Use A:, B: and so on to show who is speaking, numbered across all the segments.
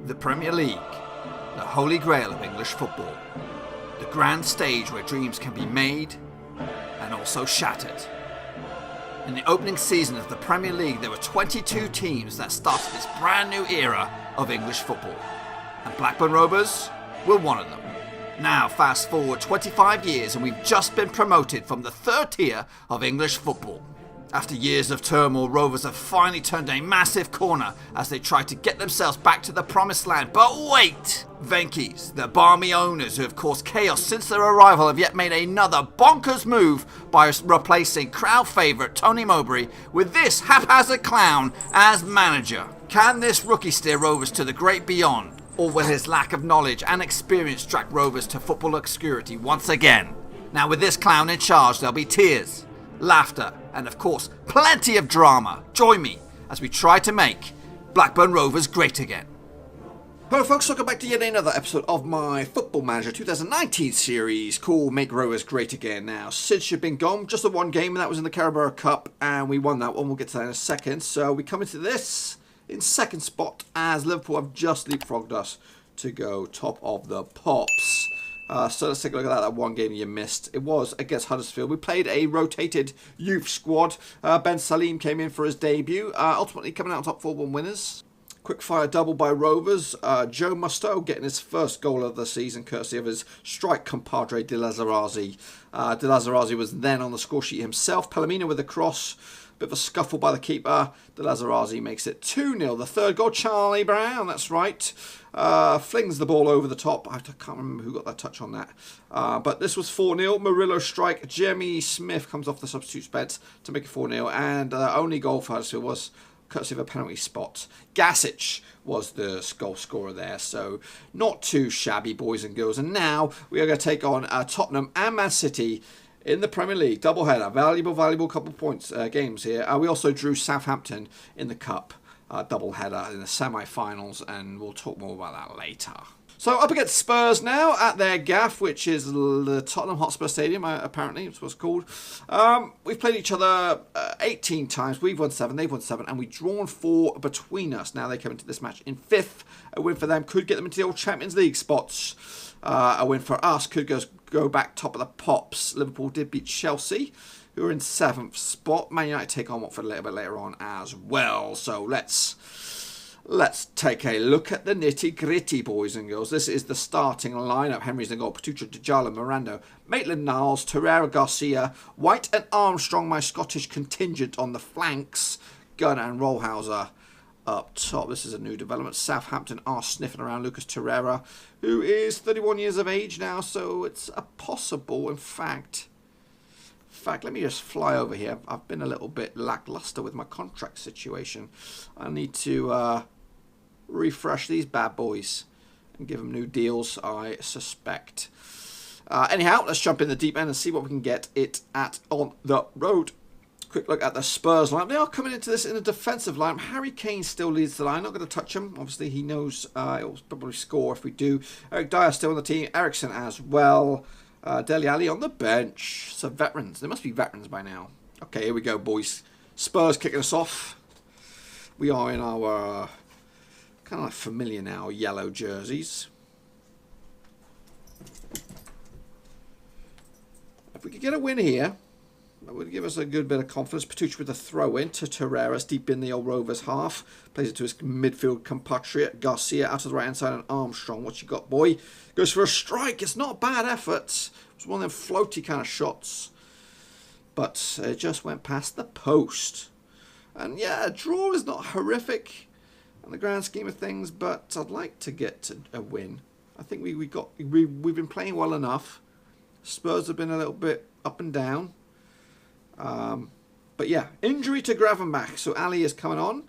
A: The Premier League, the holy grail of English football. The grand stage where dreams can be made and also shattered. In the opening season of the Premier League, there were 22 teams that started this brand new era of English football. And Blackburn Rovers were one of them. Now, fast forward 25 years and we've just been promoted from the third tier of English football. After years of turmoil, Rovers have finally turned a massive corner as they try to get themselves back to the promised land. But wait! Venky's, the balmy owners who have caused chaos since their arrival, have yet made another bonkers move by replacing crowd favourite Tony Mowbray with this haphazard clown as manager. Can this rookie steer Rovers to the great beyond? Or will his lack of knowledge and experience drag Rovers to football obscurity once again? Now with this clown in charge, there'll be tears, laughter, and of course, plenty of drama. Join me as we try to make Blackburn Rovers great again. Hello folks, welcome back to yet another episode of my Football Manager 2019 series called Make Rovers Great Again. Now, since you've been gone, just the one game, and that was in the Carabao Cup, and we won that one. We'll get to that in a second. So we come into this in second spot as Liverpool have just leapfrogged us to go top of the pops. So let's take a look at that one game you missed. It was against Huddersfield. We played a rotated youth squad. Ben Salim came in for his debut, ultimately coming out on top 4-1 winners. Quick-fire double by Rovers. Joe Musto getting his first goal of the season, courtesy of his strike compadre De Lazarazi. De Lazarazi was then on the score sheet himself. Palomino with a cross. Bit of a scuffle by the keeper. De Lazarazi makes it 2-0. The third goal, Charlie Brown, that's right. Flings the ball over the top. I can't remember who got that touch on that. But this was 4-0. Murillo strike. Jeremy Smith comes off the substitute bench to make it 4-0. And the only goal for Huddersfield was courtesy of a penalty spot. Gasic was the goal scorer there. So not too shabby, boys and girls. And now we are going to take on Tottenham and Man City in the Premier League. Doubleheader. Valuable couple of points games here. We also drew Southampton in the Cup. Doubleheader in the semi-finals, and we'll talk more about that later. So up against Spurs now at their gaff, which is the Tottenham Hotspur Stadium, apparently it's what it's called. We've played each other 18 times. We've won 7, they've won 7, and we've drawn 4 between us. Now they come into this match in 5th. A win for them could get them into the old Champions League spots. A win for us could go back top of the pops. Liverpool did beat Chelsea, who are in 7th spot. Man United take on Watford a little bit later on as well. So let's take a look at the nitty-gritty, boys and girls. This is the starting lineup. Henry's in goal. Patucha, Djala, Miranda, Maitland-Niles, Torreira, Garcia, White and Armstrong, my Scottish contingent on the flanks. Gunner and Rollhauser up top. This is a new development. Southampton are sniffing around Lucas Torreira, who is 31 years of age now, so it's a possible, in fact, let me just fly over here. I've been a little bit lackluster with my contract situation. I need to refresh these bad boys and give them new deals, I suspect. Anyhow, let's jump in the deep end and see what we can get it at on the road. Quick look at the Spurs lineup. They are coming into this in a defensive lineup. Harry Kane still leads the line. Not going to touch him. Obviously, he knows he'll probably score if we do. Eric Dyer still on the team. Ericsson as well. Dele Alli on the bench. So veterans. They must be veterans by now. Okay, here we go, boys. Spurs kicking us off. We are in our kind of like familiar now yellow jerseys. If we could get a win here, that would give us a good bit of confidence. Patucha with a throw in to Torreira, deep in the old Rovers half. Plays it to his midfield compatriot. Garcia out of the right hand side and Armstrong. What you got, boy? Goes for a strike. It's not a bad effort. It was one of them floaty kind of shots. But it just went past the post. And yeah, a draw is not horrific in the grand scheme of things, but I'd like to get a win. I think we've been playing well enough. Spurs have been a little bit up and down. But yeah, injury to Gravenbach. So Ali is coming on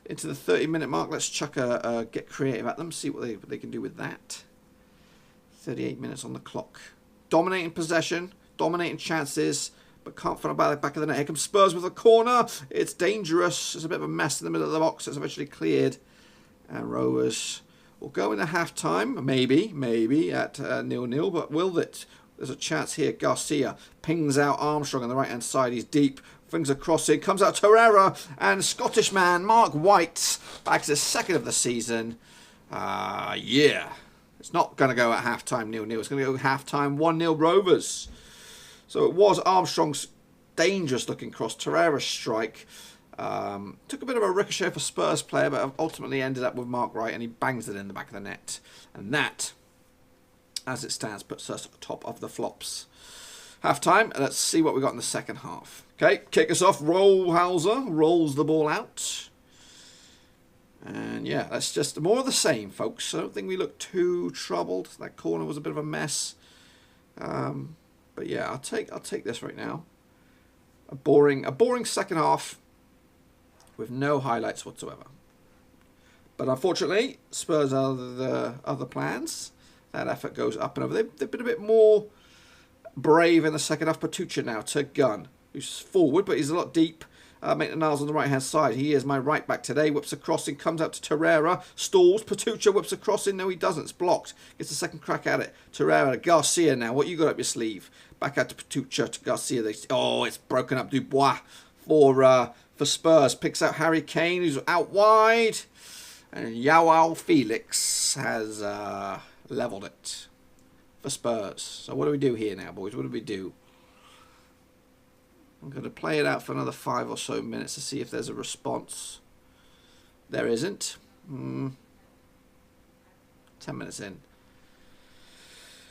A: into the 30-minute mark. Let's chuck get creative at them. See what they can do with that. 38 minutes on the clock. Dominating possession. Dominating chances. But can't find about the back of the net. Here comes Spurs with a corner. It's dangerous. It's a bit of a mess in the middle of the box. It's eventually cleared. And Rovers will go into half-time. Maybe at 0-0. But will it? There's a chance here. Garcia pings out Armstrong on the right-hand side. He's deep. Flings a cross in. Comes out Torreira. And Scottish man Mark White back to his second of the season. Yeah. It's not going to go at half-time 0-0. It's going to go half-time 1-0 Rovers. So it was Armstrong's dangerous-looking cross. Torreira's strike. Took a bit of a ricochet for Spurs player, but ultimately ended up with Mark Wright, and he bangs it in the back of the net. And that, as it stands, puts us top of the flops. Half-time, and let's see what we got in the second half. Okay, kick us off. Rollhauser rolls the ball out. And yeah, that's just more of the same, folks. I don't think we look too troubled. That corner was a bit of a mess. But yeah, I'll take this right now. A boring second half with no highlights whatsoever. But unfortunately, Spurs are the other plans. That effort goes up and over. They've been a bit more brave in the second half. Patucha now to Gunn, who's forward, but he's a lot deep. Maitland-Niles on the right-hand side. He is my right back today. Whips a crossing, comes out to Torreira. Stalls. Patucha whips a crossing. No, he doesn't. It's blocked. Gets a second crack at it. Torreira. Garcia now. What you got up your sleeve? Back out to Patucha. To Garcia. Oh, it's broken up. Dubois for Spurs. Picks out Harry Kane, who's out wide. And Joao Felix has levelled it for Spurs. So what do we do here now, boys? What do we do? I'm going to play it out for another 5 or so minutes to see if there's a response. There isn't. 10 minutes in.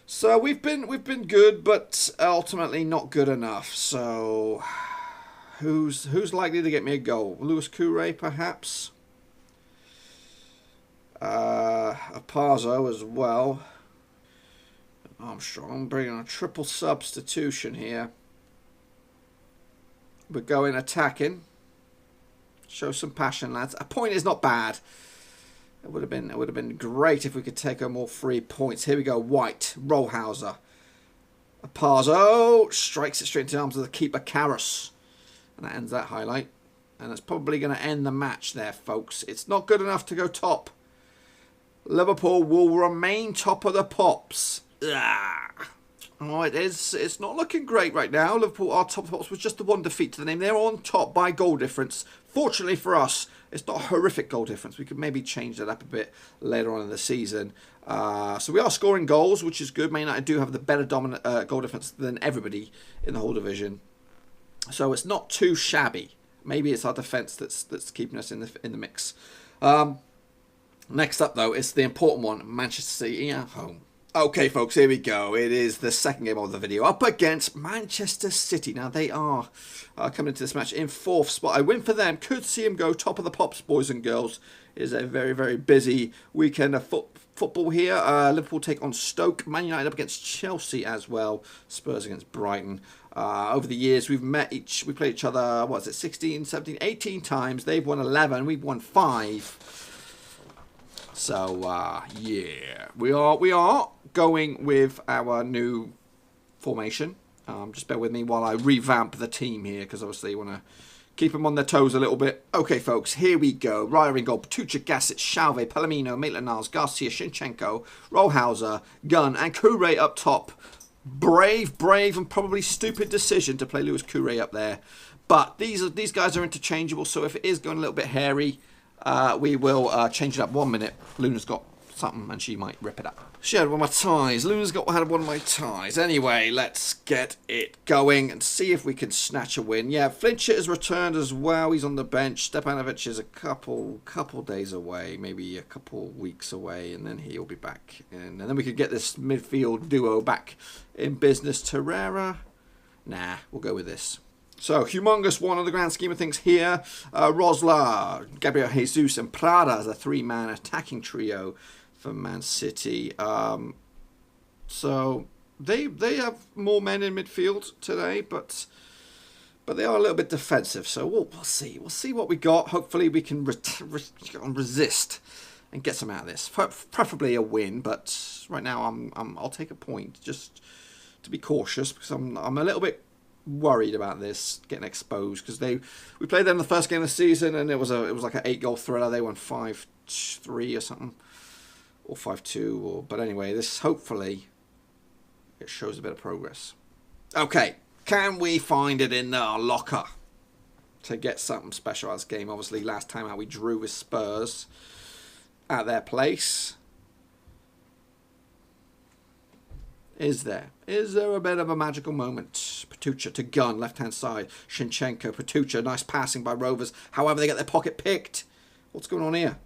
A: So we've been good, but ultimately not good enough. So who's likely to get me a goal? Lewis Couré, perhaps. Aparzo as well. Armstrong bringing a triple substitution here. We're going attacking. Show some passion, lads. A point is not bad. It would have been great if we could take home all 3 points. Here we go. White, Rollhauser, Aparzo strikes it straight into the arms of the keeper, Karras, and that ends that highlight. And that's probably going to end the match there, folks. It's not good enough to go top. Liverpool will remain top of the pops. Oh, it's not looking great right now. Liverpool are top of the pops with just the one defeat to the name. They're on top by goal difference. Fortunately for us, it's not a horrific goal difference. We could maybe change that up a bit later on in the season. So we are scoring goals, which is good. Man United do have the better dominant goal difference than everybody in the whole division. So it's not too shabby. Maybe it's our defence that's keeping us in the mix. Next up, though, is the important one, Manchester City at home. Okay, folks, here we go. It is the second game of the video up against Manchester City. Now, they are coming into this match in 4th spot. A win for them could see them go top of the pops, boys and girls. It is a very, very busy weekend of football here. Liverpool take on Stoke. Man United up against Chelsea as well. Spurs against Brighton. Over the years, we played each other, what is it, 16, 17, 18 times. They've won 11. We've won 5. So, yeah, we are going with our new formation. Just bear with me while I revamp the team here, because obviously you want to keep them on their toes a little bit. Okay, folks, here we go. Raya in goal, Patucha, Gassett, Shalve, Palomino, Maitland-Niles, Garcia, Shinchenko, Rollhauser, Gunn, and Couré up top. Brave, and probably stupid decision to play Lewis Couré up there. But these guys are interchangeable, so if it is going a little bit hairy, we will change it up 1 minute. Luna's got something and she might rip it up. She had one of my ties. Luna's had one of my ties. Anyway, let's get it going and see if we can snatch a win. Yeah, Flinchett has returned as well. He's on the bench. Stepanovic is a couple days away, maybe a couple weeks away, and then he'll be back. And then we could get this midfield duo back in business. Torreira? Nah, we'll go with this. So, humongous one on the grand scheme of things here. Rosler, Gabriel Jesus, and Prada as a 3-man attacking trio for Man City. So, they have more men in midfield today, but they are a little bit defensive. So, we'll see. We'll see what we got. Hopefully, we can resist and get some out of this. Preferably a win, but right now I'll take a point just to be cautious, because I'm a little bit worried about this getting exposed, because we played them the first game of the season and it was like an 8-goal thriller. They won 5-3 or something, or 5-2, but anyway, this hopefully it shows a bit of progress. Okay, can we find it in our locker to get something special out of this game? Obviously last time out we drew with Spurs, at their place. Is there a bit of a magical moment? Patucha to Gunn, left-hand side. Shinchenko, Patucha, nice passing by Rovers. However, they get their pocket picked. What's going on here?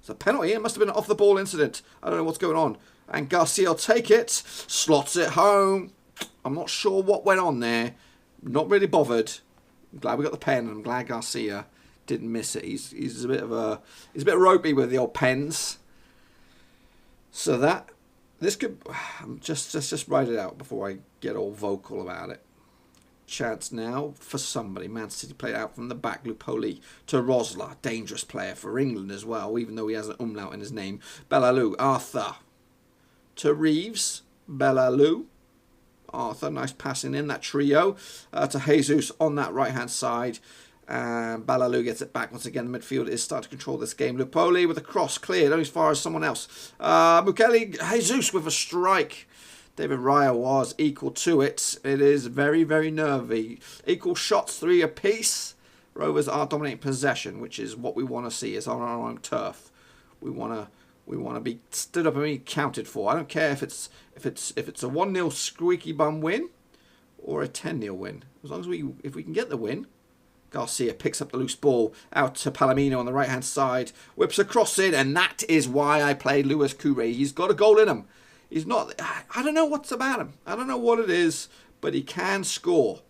A: It's a penalty. It must have been an off-the-ball incident. I don't know what's going on. And Garcia will take it. Slots it home. I'm not sure what went on there. Not really bothered. I'm glad we got the pen, and I'm glad Garcia didn't miss it. He's a bit ropey with the old pens. So this could just write it out before I get all vocal about it. Chance now for somebody. Man City played out from the back. Lupoli to Rosler. Dangerous player for England as well, even though he has an umlaut in his name. Bellalou. Arthur to Reeves. Bellalou. Arthur, nice passing in that trio. To Jesus on that right-hand side. And Bellalou gets it back once again. The midfield is starting to control this game. Lupoli with a cross cleared, only as far as someone else. Mukeli, Jesus with a strike. David Raya was equal to it. It is very, very nervy. Equal shots, 3 apiece. Rovers are dominating possession, which is what we want to see. It's on our own turf. We want to be stood up and be counted for. I don't care if it's a 1-0 squeaky bum win or a 10-0 win. As long as if we can get the win. Garcia picks up the loose ball out to Palomino on the right-hand side. Whips across it, and that is why I played Louis Couré. He's got a goal in him. He's not... I don't know what's about him. I don't know what it is, but he can score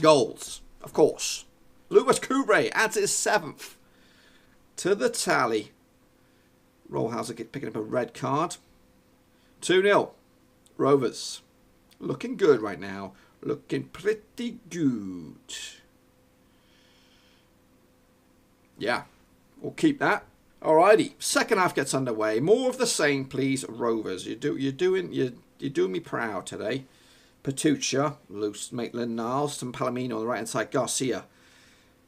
A: goals, of course. Louis Couré adds his 7th to the tally. Rollhauser picking up a red card. 2-0. Rovers. Looking good right now. Looking pretty good. Yeah, we'll keep that. Alrighty, second half gets underway. More of the same, please, Rovers. You're doing me proud today. Patucha, loose, Maitland-Niles, some Palomino on the right hand side. Garcia.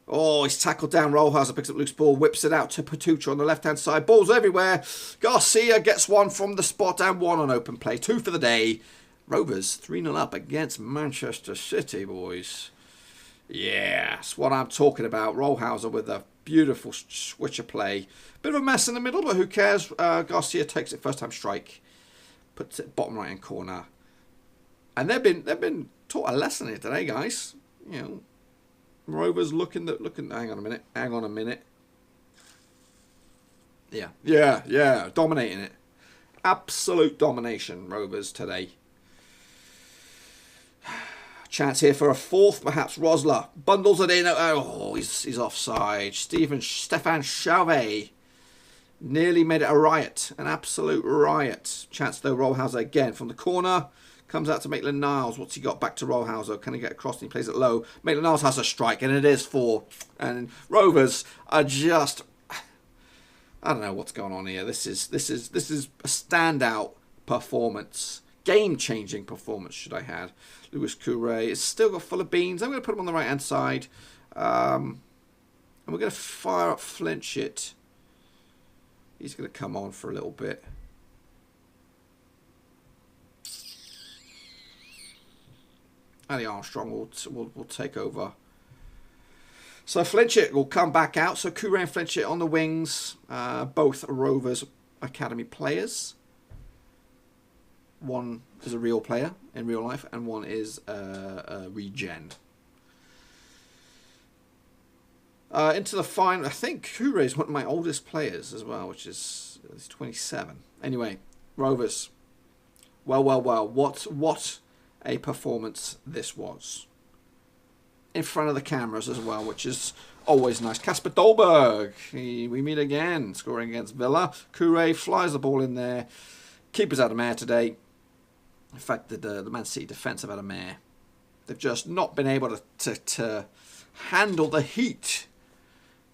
A: Oh, he's tackled down. Rollhauser picks up loose ball, whips it out to Patucha on the left hand side. Balls everywhere. Garcia gets one from the spot and one on open play. 2 for the day. Rovers 3-0 up against Manchester City, boys. Yeah, that's what I'm talking about. Rollhauser with a beautiful switcher play. Bit of a mess in the middle, but who cares? Garcia takes it first time strike. Puts it bottom right hand corner. And they've been taught a lesson here today, guys. You know, Rovers looking. Hang on a minute. Yeah. Dominating it. Absolute domination, Rovers today. Chance here for a 4th, perhaps Rosler. Bundles it in. Oh, he's offside. Stefan Chauvet nearly made it a riot. An absolute riot. Chance though, Rollhauser again from the corner. Comes out to Maitland-Niles. What's he got? Back to Rollhauser. Can he get across? And he plays it low. Maitland-Niles has a strike, and it is 4. And Rovers are just... I don't know what's going on here. This is a standout performance. Game-changing performance, should I add. Louis Couré is still got full of beans. I'm going to put him on the right-hand side. And we're going to fire up Flinchit. He's going to come on for a little bit. Ali Armstrong will take over. So Flinchit will come back out. So Couré and Flinchit on the wings. Both Rovers Academy players. One is a real player in real life, and one is a regen. Into the final, I think Couré is one of my oldest players as well, which is 27. Anyway, Rovers. Well. What a performance this was. In front of the cameras as well, which is always nice. Kasper Dolberg, we meet again, scoring against Villa. Couré flies the ball in there. Keepers had a mare today. In fact, the Man City defence have had a mare. They've just not been able to handle the heat.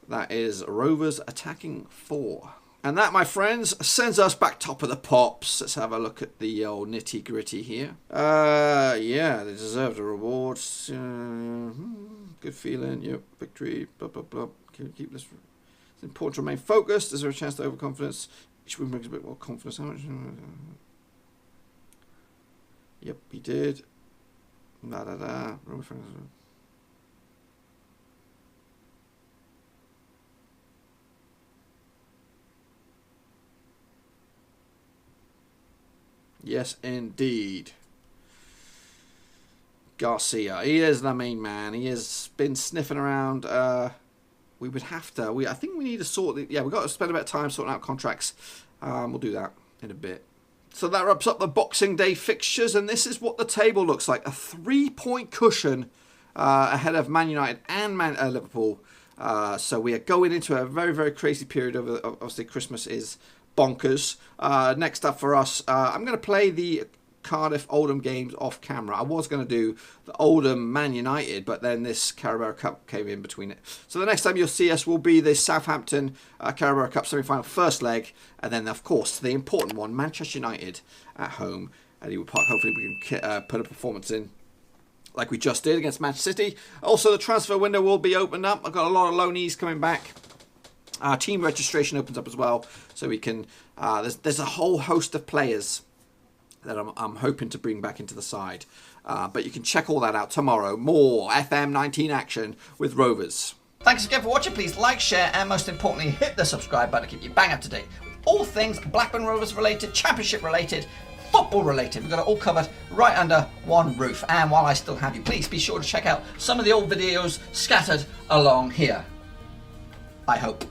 A: That is Rovers attacking 4. And that, my friends, sends us back top of the pops. Let's have a look at the old nitty gritty here. Yeah, they deserved a reward. Good feeling. Yep, victory. Blah blah blah. Can we keep this? It's important to remain focused. Is there a chance to overconfidence? Each win brings a bit more confidence. How much? Yep, he did. Yes, indeed. Garcia. He is the main man. He has been sniffing around. We would have to. I think we need to sort. Yeah, we've got to spend a bit of time sorting out contracts. We'll do that in a bit. So that wraps up the Boxing Day fixtures, and this is what the table looks like. A 3-point cushion ahead of Man United and Liverpool. So we are going into a very, very crazy period. Obviously, Christmas is bonkers. Next up for us, I'm going to play the Cardiff Oldham games off camera. I was going to do the Oldham Man United, but then this Carabao Cup came in between it. So the next time you'll see us will be the Southampton Carabao Cup semi-final first leg, and then of course the important one, Manchester United at home at Ewood Park. Hopefully we can put a performance in like we just did against Manchester City. Also, the transfer window will be opened up. I've got a lot of loanees coming back. Team registration opens up as well, so we can. There's a whole host of players that I'm hoping to bring back into the side. But you can check all that out tomorrow. More FM19 action with Rovers. Thanks again for watching. Please like, share, and most importantly, hit the subscribe button to keep you bang up to date with all things Blackburn Rovers related, Championship related, football related. We've got it all covered right under one roof. And while I still have you, please be sure to check out some of the old videos scattered along here. I hope.